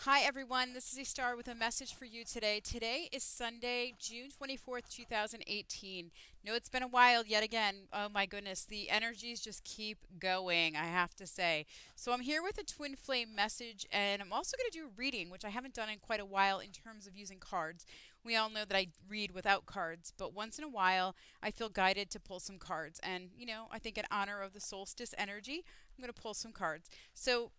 Hi everyone, this is EstaRa with a message for you today. Today is Sunday, June 24th, 2018. No, it's been a while yet again. Oh my goodness, the energies just keep going, I have to say. So I'm here with a twin flame message, and I'm also going to do a reading, which I haven't done in quite a while in terms of using cards. We all know that I read without cards, but once in a while I feel guided to pull some cards. And, I think in honor of the solstice energy, I'm going to pull some cards. So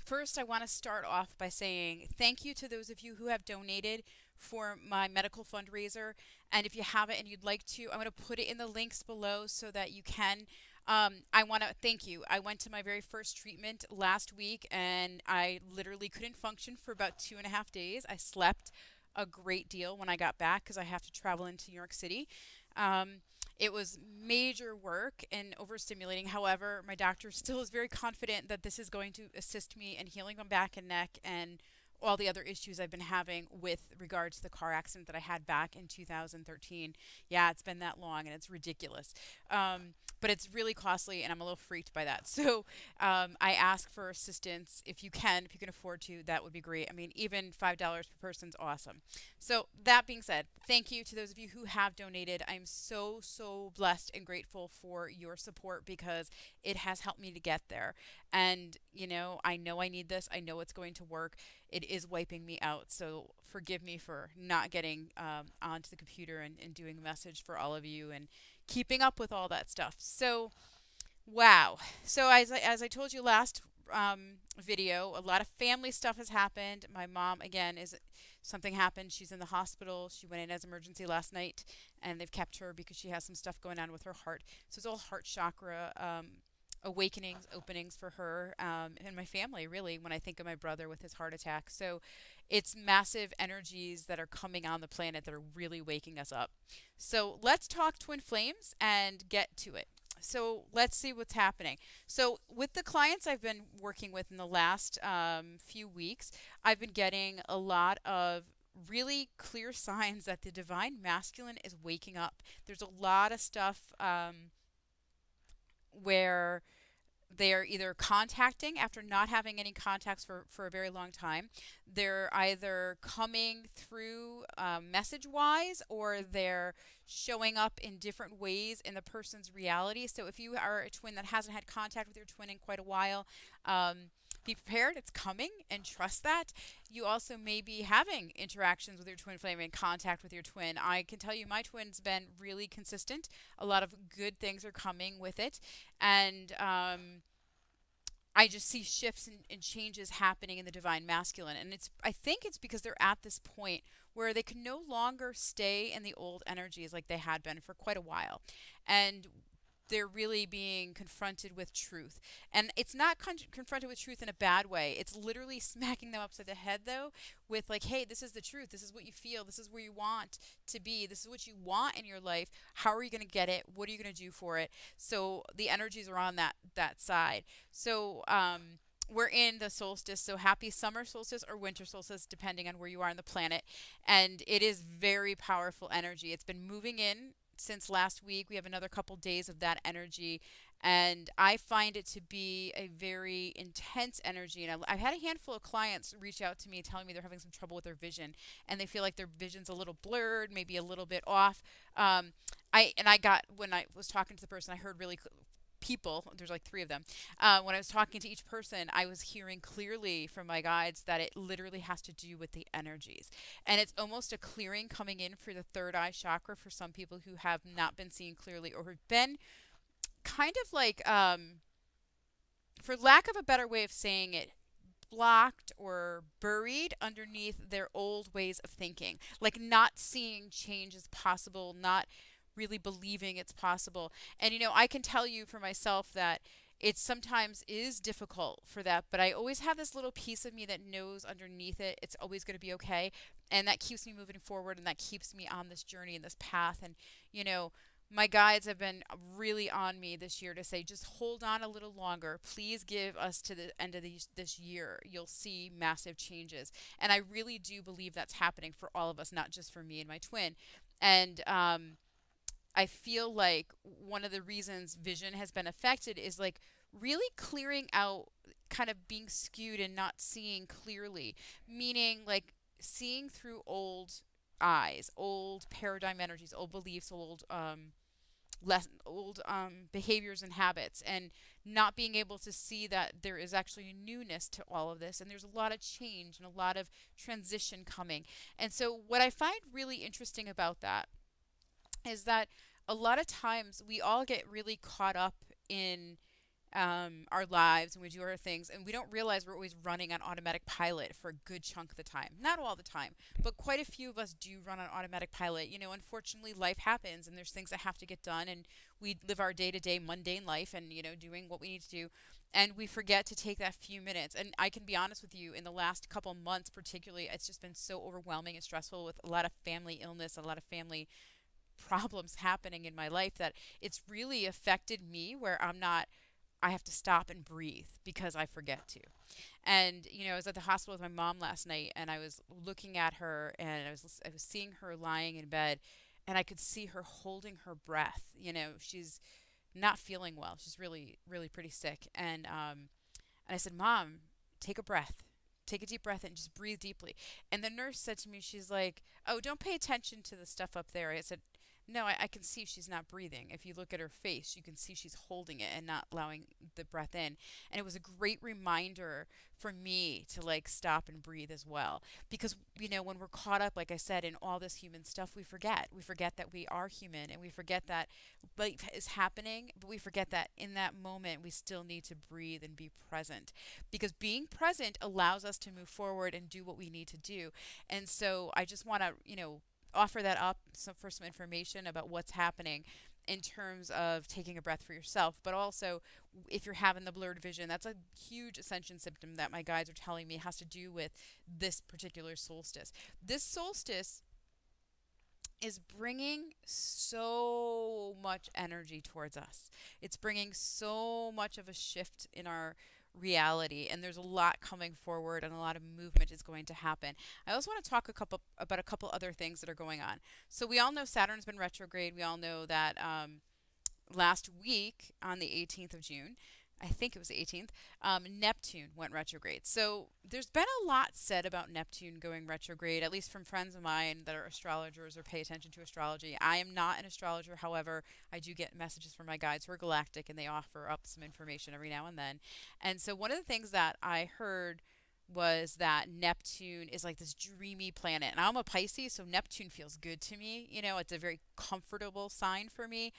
first, I want to start off by saying thank you to those of you who have donated for my medical fundraiser. And if you haven't and you'd like to, I'm going to put it in the links below so that you can. I want to thank you. I went to my very first treatment last week and I literally couldn't function for about 2.5 days. I slept a great deal when I got back because I have to travel into New York City. Um, it was major work and overstimulating. However, my doctor still is very confident that this is going to assist me in healing my back and neck and all the other issues I've been having with regards to the car accident that I had back in 2013. Yeah, it's been that long and it's ridiculous. But it's really costly and I'm a little freaked by that. So I ask for assistance if you can afford to, that would be great. I mean, even $5 per person is awesome. So that being said, thank you to those of you who have donated. I'm so, so blessed and grateful for your support because it has helped me to get there. And, I know I need this. I know it's going to work. It is wiping me out. So forgive me for not getting onto the computer and doing a message for all of you and keeping up with all that stuff. So, wow. So as I told you last video, a lot of family stuff has happened. My mom, again, is something happened. She's in the hospital. She went in as emergency last night, and they've kept her because she has some stuff going on with her heart. So it's all heart chakra awakenings, openings for her and my family, really, when I think of my brother with his heart attack. So it's massive energies that are coming on the planet that are really waking us up. So let's talk twin flames and get to it. So let's see what's happening. So with the clients I've been working with in the last few weeks, I've been getting a lot of really clear signs that the divine masculine is waking up. There's a lot of stuff where they are either contacting after not having any contacts for a very long time. They're either coming through message wise or they're showing up in different ways in the person's reality. So if you are a twin that hasn't had contact with your twin in quite a while, be prepared. It's coming and trust that. You also may be having interactions with your twin flame and contact with your twin. I can tell you my twin's been really consistent. A lot of good things are coming with it. And I just see shifts and changes happening in the divine masculine. And I think it's because they're at this point where they can no longer stay in the old energies like they had been for quite a while. And they're really being confronted with truth. And it's not confronted with truth in a bad way. It's literally smacking them upside the head, though, with like, hey, this is the truth. This is what you feel. This is where you want to be. This is what you want in your life. How are you going to get it? What are you going to do for it? So the energies are on that side. So we're in the solstice, so happy summer solstice or winter solstice, depending on where you are on the planet. And it is very powerful energy. It's been moving in since last week. We have another couple days of that energy, and I find it to be a very intense energy. And I've had a handful of clients reach out to me telling me they're having some trouble with their vision, and they feel like their vision's a little blurred, maybe a little bit off. I got, when I was talking to the person, I heard really people, there's like three of them. When I was talking to each person, I was hearing clearly from my guides that it literally has to do with the energies. And it's almost a clearing coming in for the third eye chakra for some people who have not been seeing clearly or have been kind of like, for lack of a better way of saying it, blocked or buried underneath their old ways of thinking, like not seeing change as possible, not really believing it's possible. And I can tell you for myself that it sometimes is difficult for that, but I always have this little piece of me that knows underneath it it's always going to be okay, and that keeps me moving forward and that keeps me on this journey and this path. And my guides have been really on me this year to say, just hold on a little longer. Please give us to the end of this year. You'll see massive changes. And I really do believe that's happening for all of us, not just for me and my twin. And I feel like one of the reasons vision has been affected is like really clearing out, kind of being skewed and not seeing clearly, meaning like seeing through old eyes, old paradigm energies, old beliefs, old behaviors and habits, and not being able to see that there is actually a newness to all of this, and there's a lot of change and a lot of transition coming. And so what I find really interesting about that is that a lot of times we all get really caught up in our lives, and we do our things, and we don't realize we're always running on automatic pilot for a good chunk of the time. Not all the time, but quite a few of us do run on automatic pilot. You know, unfortunately, life happens, and there's things that have to get done, and we live our day-to-day mundane life, and you know, doing what we need to do, and we forget to take that few minutes. And I can be honest with you, in the last couple months, particularly, it's just been so overwhelming and stressful with a lot of family illness, a lot of family problems happening in my life, that it's really affected me, where I have to stop and breathe because I forget to. And you know, I was at the hospital with my mom last night, and I was looking at her, and I was seeing her lying in bed, and I could see her holding her breath. You know, she's not feeling well. She's really pretty sick. And I said, "Mom, take a breath. Take a deep breath and just breathe deeply." And the nurse said to me, she's like, "Oh, don't pay attention to the stuff up there." I said, "No, I can see she's not breathing. If you look at her face, you can see she's holding it and not allowing the breath in." And it was a great reminder for me to like stop and breathe as well. Because, you know, when we're caught up, like I said, in all this human stuff, we forget. We forget that we are human, and we forget that life is happening, but we forget that in that moment, we still need to breathe and be present. Because being present allows us to move forward and do what we need to do. And so I just want to, you know, offer that up for some information about what's happening in terms of taking a breath for yourself. But also, if you're having the blurred vision, that's a huge ascension symptom that my guides are telling me has to do with this particular solstice. This solstice is bringing so much energy towards us. It's bringing so much of a shift in our reality, and there's a lot coming forward, and a lot of movement is going to happen. I also want to talk about a couple other things that are going on. So we all know Saturn's been retrograde. We all know that last week on the 18th of June, I think it was the 18th, Neptune went retrograde. So there's been a lot said about Neptune going retrograde, at least from friends of mine that are astrologers or pay attention to astrology. I am not an astrologer. However, I do get messages from my guides who are galactic, and they offer up some information every now and then. And so one of the things that I heard was that Neptune is like this dreamy planet. And I'm a Pisces, so Neptune feels good to me. You know, it's a very comfortable sign for me.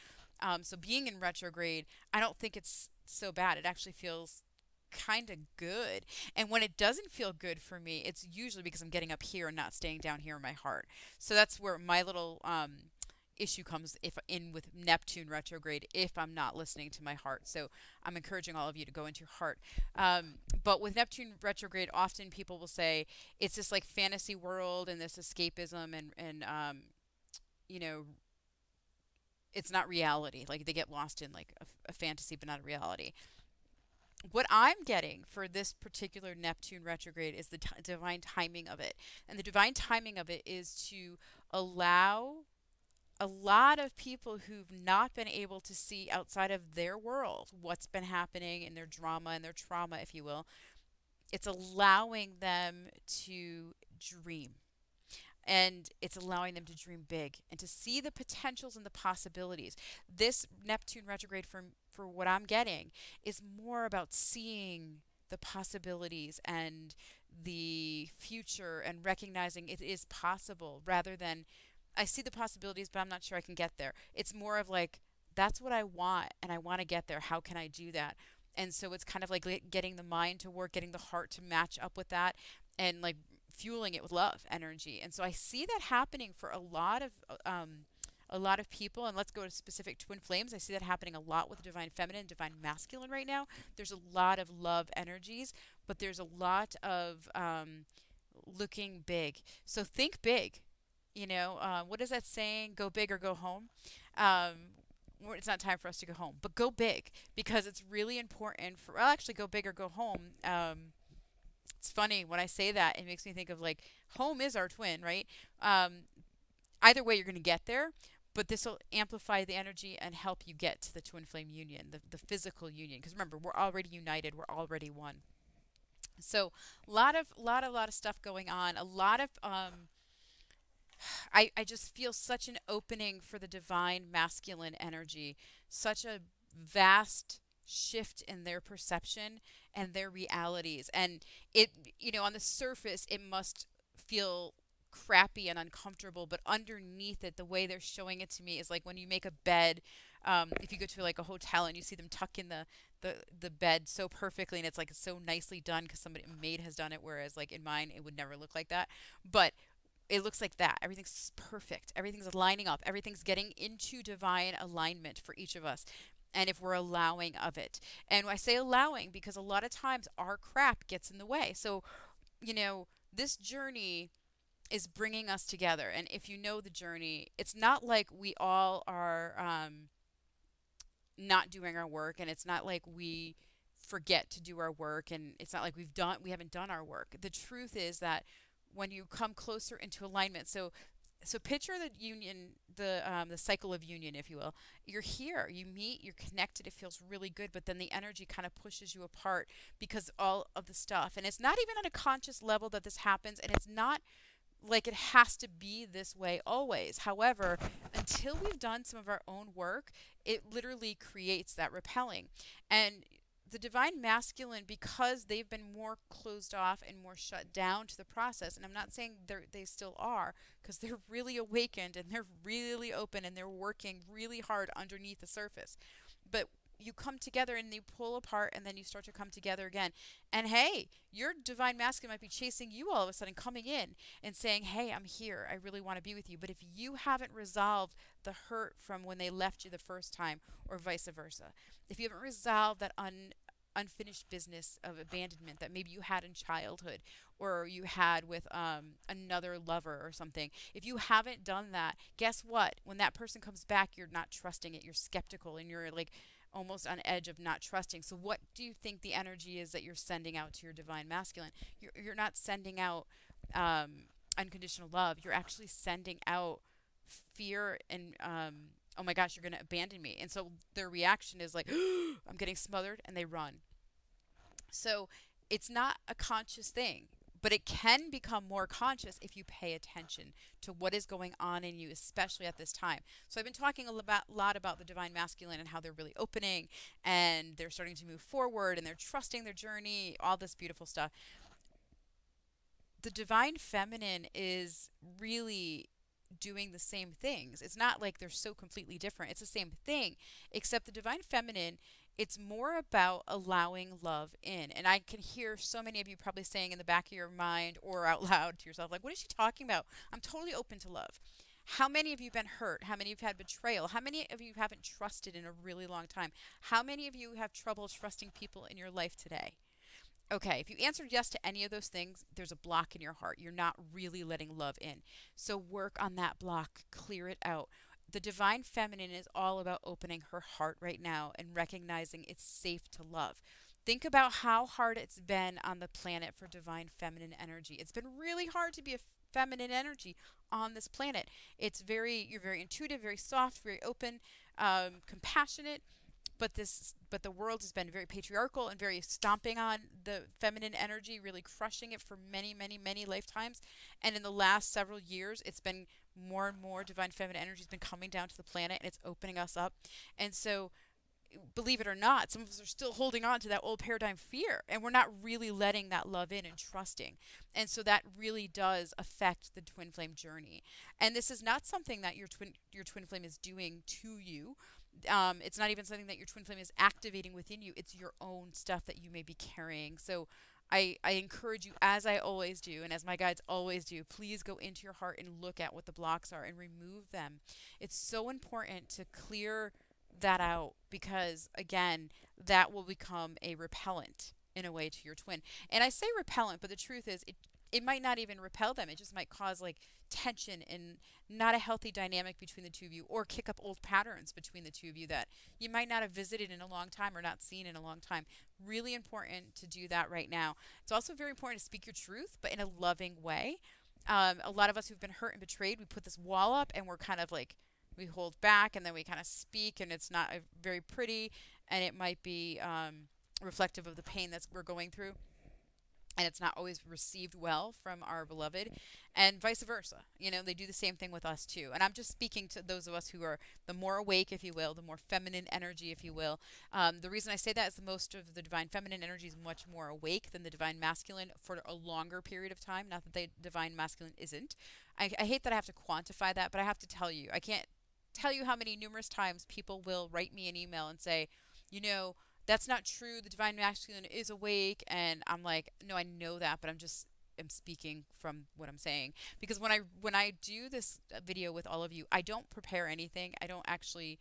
So being in retrograde, I don't think it's so bad. It actually feels kind of good. And when it doesn't feel good for me, it's usually because I'm getting up here and not staying down here in my heart. So that's where my little issue comes if in with Neptune retrograde, if I'm not listening to my heart. So I'm encouraging all of you to go into your heart. But with Neptune retrograde, often people will say it's this like fantasy world and this escapism, and you know, it's not reality. Like they get lost in like a fantasy, but not a reality. What I'm getting for this particular Neptune retrograde is the divine timing of it. And the divine timing of it is to allow a lot of people who've not been able to see outside of their world what's been happening in their drama and their trauma, if you will. It's allowing them to dream. And it's allowing them to dream big and to see the potentials and the possibilities. This Neptune retrograde, for what I'm getting, is more about seeing the possibilities and the future and recognizing it is possible, rather than I see the possibilities, but I'm not sure I can get there. It's more of like, that's what I want, and I want to get there. How can I do that? And so it's kind of like getting the mind to work, getting the heart to match up with that, and like fueling it with love energy. And so I see that happening for a lot of people. And let's go to specific twin flames. I see that happening a lot with divine feminine, divine masculine right now. There's a lot of love energies, but there's a lot of looking big. So think big. You know, what is that saying? Go big or go home. It's not time for us to go home, but go big, because it's really important for, well, actually go big or go home. It's funny when I say that, it makes me think of like home is our twin, right? Either way, you're going to get there, but this will amplify the energy and help you get to the twin flame union, the physical union. Because remember, we're already united, we're already one. So, lot of stuff going on. A lot of I just feel such an opening for the divine masculine energy, such a vast shift in their perception and their realities. And it, on the surface, it must feel crappy and uncomfortable, but underneath it, the way they're showing it to me is like when you make a bed. If you go to like a hotel and you see them tuck in the bed so perfectly, and it's like so nicely done because somebody a maid has done it, whereas like in mine it would never look like that. But it looks like that. Everything's perfect. Everything's lining up. Everything's getting into divine alignment for each of us. And if we're allowing of it. And I say allowing because a lot of times our crap gets in the way. So, this journey is bringing us together. And if you know the journey, it's not like we all are not doing our work, and it's not like we forget to do our work, and it's not like we haven't done our work. The truth is that when you come closer into alignment, so picture the union, the cycle of union, if you will. You're here, you meet, you're connected, it feels really good, but then the energy kind of pushes you apart because all of the stuff, and it's not even on a conscious level that this happens, and it's not like it has to be this way always. However, until we've done some of our own work, it literally creates that repelling. And the divine masculine, because they've been more closed off and more shut down to the process, and I'm not saying they still are, because they're really awakened and they're really open and they're working really hard underneath the surface. But you come together and you pull apart, and then you start to come together again. And hey, your divine masculine might be chasing you all of a sudden, coming in and saying, hey, I'm here, I really want to be with you. But if you haven't resolved the hurt from when they left you the first time, or vice versa, if you haven't resolved that unfinished business of abandonment that maybe you had in childhood, or you had with another lover or something, if you haven't done that, guess what? When that person comes back, you're not trusting it, you're skeptical, and you're like almost on edge of not trusting. So what do you think the energy is that you're sending out to your divine masculine? You're not sending out unconditional love. You're actually sending out fear and oh my gosh, you're going to abandon me. And so their reaction is like, I'm getting smothered, and they run. So it's not a conscious thing, but it can become more conscious if you pay attention to what is going on in you, especially at this time. So I've been talking a lot about the divine masculine and how they're really opening and they're starting to move forward and they're trusting their journey, all this beautiful stuff. The divine feminine is really doing the same things. It's not like they're so completely different. It's the same thing, except the divine feminine, it's more about allowing love in. And I can hear so many of you probably saying in the back of your mind or out loud to yourself, like, what is she talking about? I'm totally open to love. How many of you have been hurt? How many of you have had betrayal? How many of you haven't trusted in a really long time? How many of you have trouble trusting people in your life today? Okay, if you answered yes to any of those things, there's a block in your heart. You're not really letting love in. So work on that block, clear it out. The divine feminine is all about opening her heart right now and recognizing it's safe to love. Think about how hard it's been on the planet for divine feminine energy. It's been really hard to be a feminine energy on this planet. You're very intuitive, very soft, very open, compassionate. But the world has been very patriarchal and very stomping on the feminine energy, really crushing it for many, many, many lifetimes. And in the last several years, it's been more and more divine feminine energy has been coming down to the planet, and it's opening us up. And so, believe it or not, some of us are still holding on to that old paradigm fear, and we're not really letting that love in and trusting. And so that really does affect the twin flame journey. And this is not something that your twin flame is doing to you. It's not even something that your twin flame is activating within you. It's your own stuff that you may be carrying. So I encourage you, as I always do, and as my guides always do, please go into your heart and look at what the blocks are and remove them. It's so important to clear that out because, again, that will become a repellent in a way to your twin. And I say repellent, but the truth is it might not even repel them. It just might cause like tension and not a healthy dynamic between the two of you, or kick up old patterns between the two of you that you might not have visited in a long time or not seen in a long time. Really important to do that right now. It's also very important to speak your truth, but in a loving way. A lot of us who've been hurt and betrayed, we put this wall up and we're kind of like we hold back and then we kind of speak, and it's not very pretty, and it might be reflective of the pain that we're going through, and it's not always received well from our beloved, and vice versa. You know, they do the same thing with us too. And I'm just speaking to those of us who are the more awake, if you will, the more feminine energy, if you will. The reason I say that is the most of the divine feminine energy is much more awake than the divine masculine for a longer period of time. Not that the divine masculine isn't. I hate that I have to quantify that, but I have to tell you. I can't tell you how many numerous times people will write me an email and say, you know, that's not true. The divine masculine is awake. And I'm like, no, I know that, but I'm speaking from what I'm saying. Because when I do this video with all of you, I don't prepare anything. I don't actually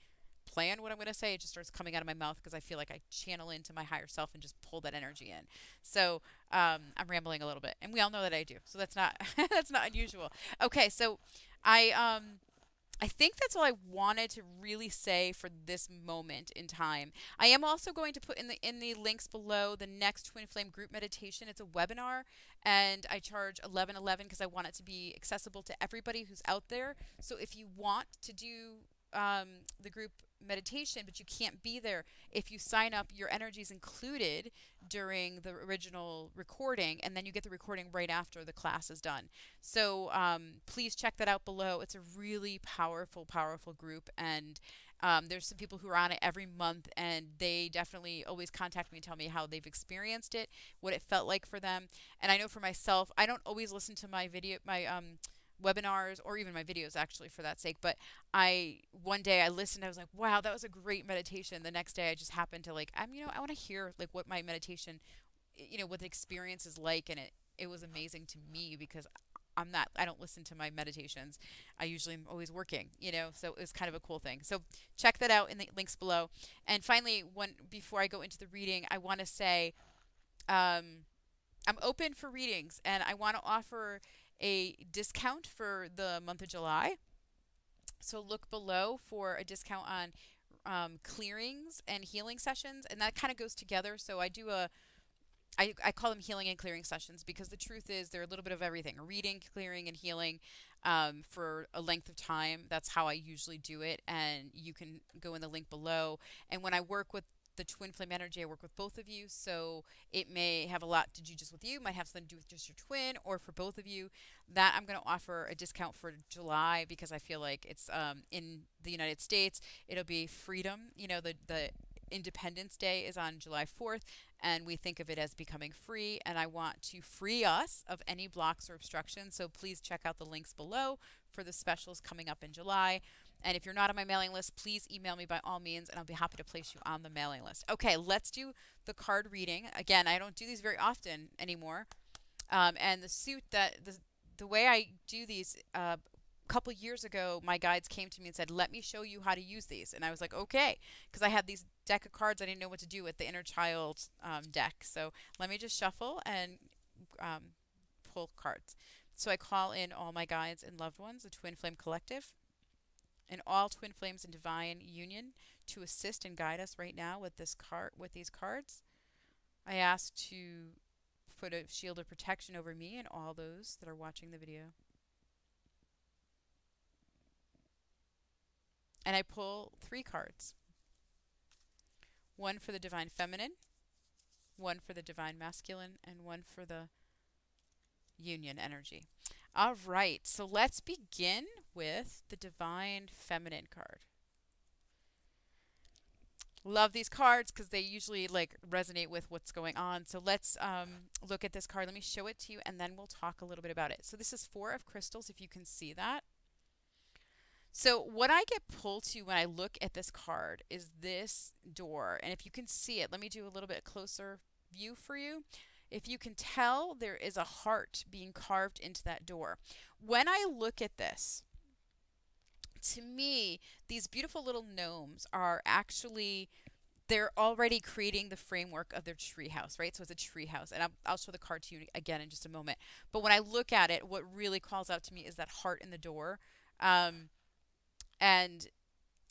plan what I'm going to say. It just starts coming out of my mouth because I feel like I channel into my higher self and just pull that energy in. So I'm rambling a little bit, and we all know that I do. So that's not that's not unusual. Okay, so I think that's all I wanted to really say for this moment in time. I am also going to put in the links below the next Twin Flame group meditation. It's a webinar, and I charge $11.11 because I want it to be accessible to everybody who's out there. So if you want to do the group meditation, but you can't be there, if you sign up, your energy is included during the original recording, and then you get the recording right after the class is done. So please check that out below. It's a really powerful, powerful group, and there's some people who are on it every month, and they definitely always contact me and tell me how they've experienced it, what it felt like for them. And I know for myself, I don't always listen to my webinars, or even my videos actually, for that sake, but one day I listened, I was like, wow, that was a great meditation. The next day I just happened to like, I want to hear like what my meditation, what the experience is like, and it was amazing to me because I don't listen to my meditations. I usually am always working, so it was kind of a cool thing. So check that out in the links below. And finally, before I go into the reading, I want to say I'm open for readings, and I want to offer a discount for the month of July. So look below for a discount on clearings and healing sessions, and that kind of goes together. So I call them healing and clearing sessions because the truth is they're a little bit of everything: reading, clearing, and healing for a length of time. That's how I usually do it, and you can go in the link below. And when I work with the twin flame energy, I work with both of you, so it may have a lot to do just with you, might have something to do with just your twin, or for both of you. That I'm going to offer a discount for July because I feel like it's in the United States, it'll be freedom. The Independence Day is on July 4th, and we think of it as becoming free, and I want to free us of any blocks or obstructions. So please check out the links below for the specials coming up in July. And if you're not on my mailing list, please email me by all means, and I'll be happy to place you on the mailing list. Okay, let's do the card reading. Again, I don't do these very often anymore. And the way I do these, a couple years ago, my guides came to me and said, let me show you how to use these. And I was like, okay, because I had these deck of cards I didn't know what to do with, the inner child deck. So let me just shuffle and pull cards. So I call in all my guides and loved ones, the Twin Flame Collective, and all twin flames in divine union to assist and guide us right now with these cards. I ask to put a shield of protection over me and all those that are watching the video. And I pull 3 cards. One for the divine feminine, one for the divine masculine, and one for the union energy. All right, so let's begin with the divine feminine card. Love these cards because they usually like resonate with what's going on. So let's look at this card. Let me show it to you, and then we'll talk a little bit about it. So this is 4 of crystals, if you can see that. So what I get pulled to when I look at this card is this door. And if you can see it, let me do a little bit closer view for you. If you can tell, there is a heart being carved into that door. When I look at this, to me, these beautiful little gnomes are actually, they're already creating the framework of their tree house, right? So it's a tree house. And I'll show the card to you again in just a moment. But when I look at it, what really calls out to me is that heart in the door. And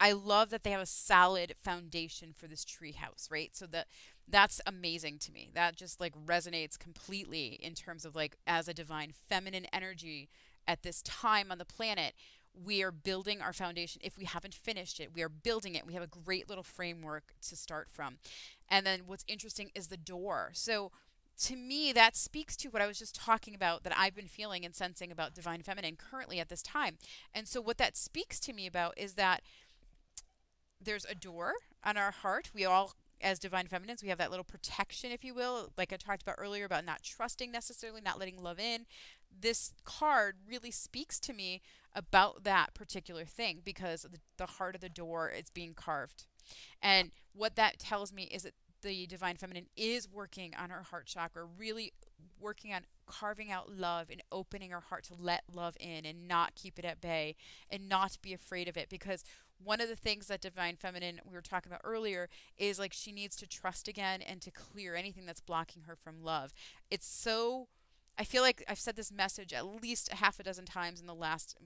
I love that they have a solid foundation for this tree house, right? So that's amazing to me. That just like resonates completely in terms of like as a divine feminine energy at this time on the planet. We are building our foundation. If we haven't finished it, we are building it. We have a great little framework to start from. And then what's interesting is the door. So to me, that speaks to what I was just talking about, that I've been feeling and sensing about divine feminine currently at this time. And so what that speaks to me about is that there's a door on our heart. We all, as divine feminines, we have that little protection, if you will, like I talked about earlier, about not trusting necessarily, not letting love in. This card really speaks to me about that particular thing, because the heart of the door is being carved. And what that tells me is that the divine feminine is working on her heart chakra, really working on carving out love and opening her heart to let love in and not keep it at bay and not be afraid of it. Because one of the things that divine feminine, we were talking about earlier, is like she needs to trust again and to clear anything that's blocking her from love. It's so, I feel like I've said this message at least a half a dozen times in the last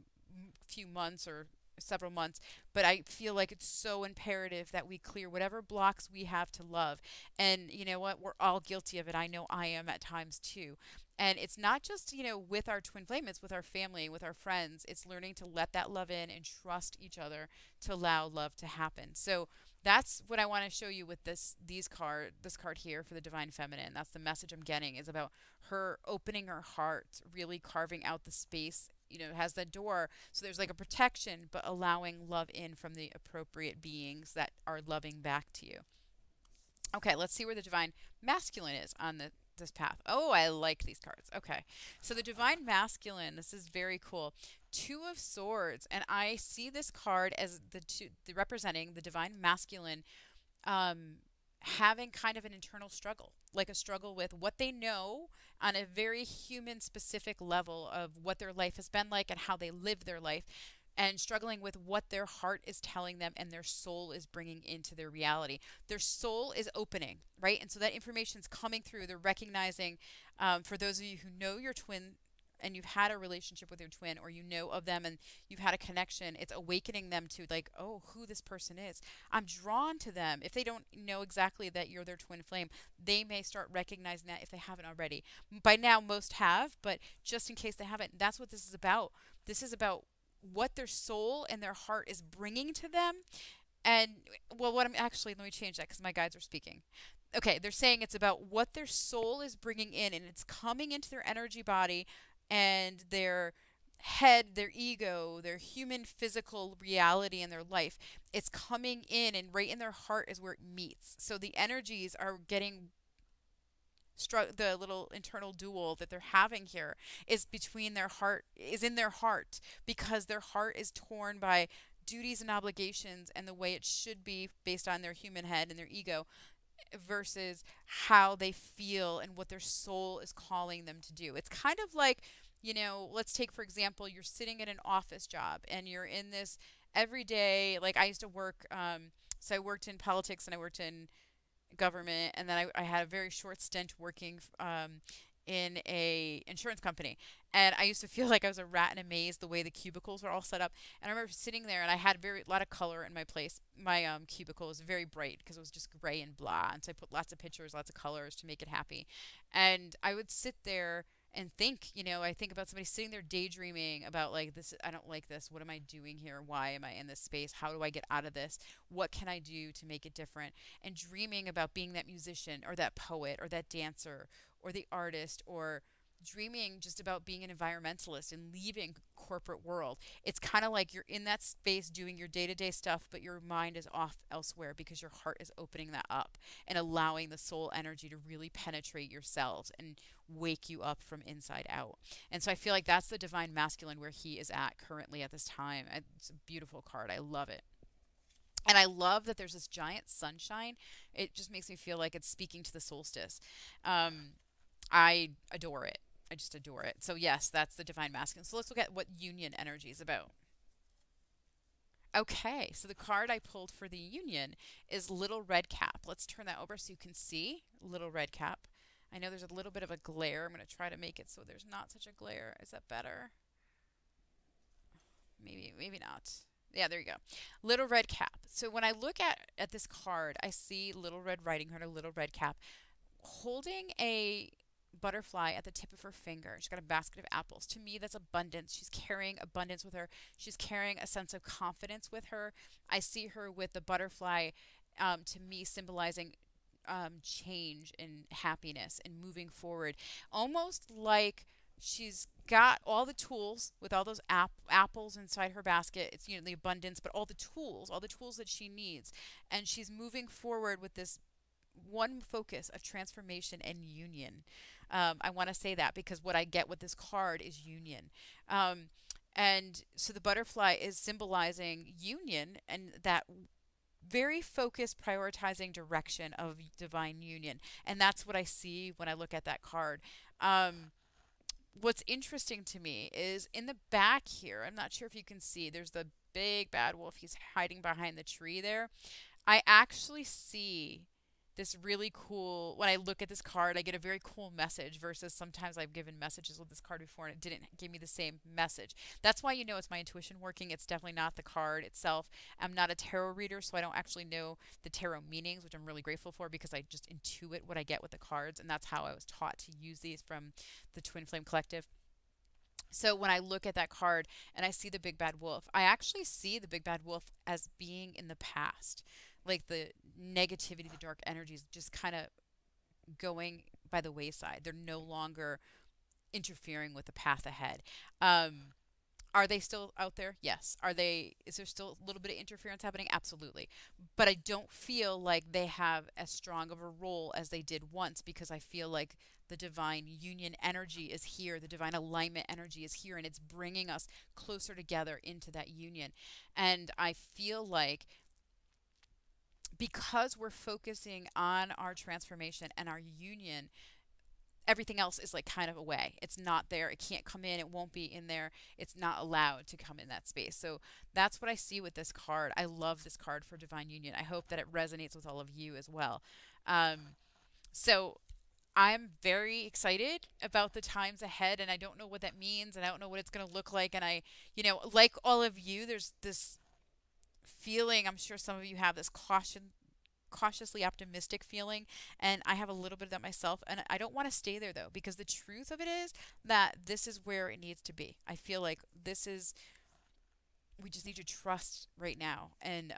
few months or several months, but I feel like it's so imperative that we clear whatever blocks we have to love. And you know what? We're all guilty of it. I know I am at times too. And it's not just, you know, with our twin flame, it's with our family, with our friends. It's learning to let that love in and trust each other to allow love to happen. So that's what I want to show you with this card here for the divine feminine. That's the message I'm getting, is about her opening her heart, really carving out the space. You know, it has the door, so there's like a protection, but allowing love in from the appropriate beings that are loving back to you. Okay, let's see where the divine masculine is on this path. Oh, I like these cards. Okay, so the divine masculine, this is very cool. Two of Swords, and I see this card as representing the divine masculine, having kind of an internal struggle, like a struggle with what they know on a very human specific level of what their life has been like and how they live their life, and struggling with what their heart is telling them and their soul is bringing into their reality. Their soul is opening, right? And so that information is coming through. They're recognizing, for those of you who know your twin and you've had a relationship with your twin, or you know of them and you've had a connection, it's awakening them to like, oh, who this person is. I'm drawn to them. If they don't know exactly that you're their twin flame, they may start recognizing that if they haven't already. By now, most have, but just in case they haven't, that's what this is about. This is about what their soul and their heart is bringing to them. And well, what I'm actually, let me change that because my guides are speaking. Okay, they're saying it's about what their soul is bringing in, and it's coming into their energy body and their head, their ego, their human physical reality in their life. It's coming in, and right in their heart is where it meets. So the energies are getting the little internal duel that they're having here is between their heart, is in their heart, because their heart is torn by duties and obligations and the way it should be based on their human head and their ego, versus how they feel and what their soul is calling them to do. It's kind of like, you know, let's take, for example, you're sitting at an office job and you're in this everyday, like I used to work, so I worked in politics and I worked in government, and then I had a very short stint working in a insurance company, and I used to feel like I was a rat in a maze the way the cubicles were all set up. And I remember sitting there, and I had a lot of color in my place. My cubicle was very bright because it was just gray and blah, and so I put lots of pictures, lots of colors to make it happy. And I would sit there and think, you know, I think about somebody sitting there daydreaming about like, this, I don't like this. What am I doing here? Why am I in this space? How do I get out of this? What can I do to make it different? And dreaming about being that musician or that poet or that dancer or the artist, or dreaming just about being an environmentalist and leaving corporate world. It's kind of like you're in that space doing your day-to-day stuff, but your mind is off elsewhere because your heart is opening that up and allowing the soul energy to really penetrate your cells and wake you up from inside out. And so I feel like that's the divine masculine where he is at currently at this time. It's a beautiful card. I love it. And I love that there's this giant sunshine. It just makes me feel like it's speaking to the solstice. I adore it. I just adore it. So yes, that's the divine masculine. So let's look at what union energy is about. Okay, so the card I pulled for the union is Little Red Cap. Let's turn that over so you can see Little Red Cap. I know there's a little bit of a glare. I'm going to try to make it so there's not such a glare. Is that better? Maybe not. Yeah, there you go. Little Red Cap. So when I look at this card, I see Little Red Riding Hood or Little Red Cap holding a butterfly at the tip of her finger. She's got a basket of apples. To me, that's abundance. She's carrying abundance with her. She's carrying a sense of confidence with her. I see her with the butterfly, to me, symbolizing change and happiness and moving forward. Almost like she's got all the tools with all those apples inside her basket. It's, you know, the abundance, but all the tools that she needs. And she's moving forward with this one focus of transformation and union. I want to say that because what I get with this card is union. And so the butterfly is symbolizing union and that very focused, prioritizing direction of divine union. And that's what I see when I look at that card. What's interesting to me is in the back here, I'm not sure if you can see, there's the big bad wolf. He's hiding behind the tree there. I actually see this really cool, when I look at this card, I get a very cool message versus sometimes I've given messages with this card before and it didn't give me the same message. That's why you know it's my intuition working. It's definitely not the card itself. I'm not a tarot reader, so I don't actually know the tarot meanings, which I'm really grateful for because I just intuit what I get with the cards, and that's how I was taught to use these from the Twinflame Collective. So when I look at that card and I see the big bad wolf, I actually see the big bad wolf as being in the past. Like the negativity, the dark energies just kind of going by the wayside. They're no longer interfering with the path ahead. Are they still out there? Yes. Is there still a little bit of interference happening? Absolutely. But I don't feel like they have as strong of a role as they did once because I feel like the divine union energy is here. The divine alignment energy is here and it's bringing us closer together into that union. And I feel like because we're focusing on our transformation and our union, everything else is like kind of away. It's not there. It can't come in. It won't be in there. It's not allowed to come in that space. So that's what I see with this card. I love this card for divine union. I hope that it resonates with all of you as well. So I'm very excited about the times ahead, and I don't know what that means, and I don't know what it's going to look like. And I, you know, like all of you, there's this feeling, I'm sure some of you have this cautiously optimistic feeling, and I have a little bit of that myself, and I don't want to stay there though, because the truth of it is that this is where it needs to be. I feel like we just need to trust right now and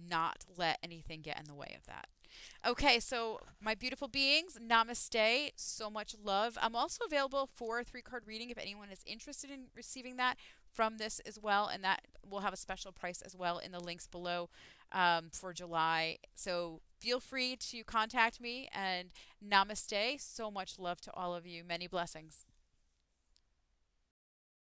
not let anything get in the way of that. Okay, so my beautiful beings, namaste. So much love. I'm also available for a 3-card reading if anyone is interested in receiving that from this as well, and that will have a special price as well in the links below for July. So feel free to contact me, and namaste. So much love to all of you. Many blessings.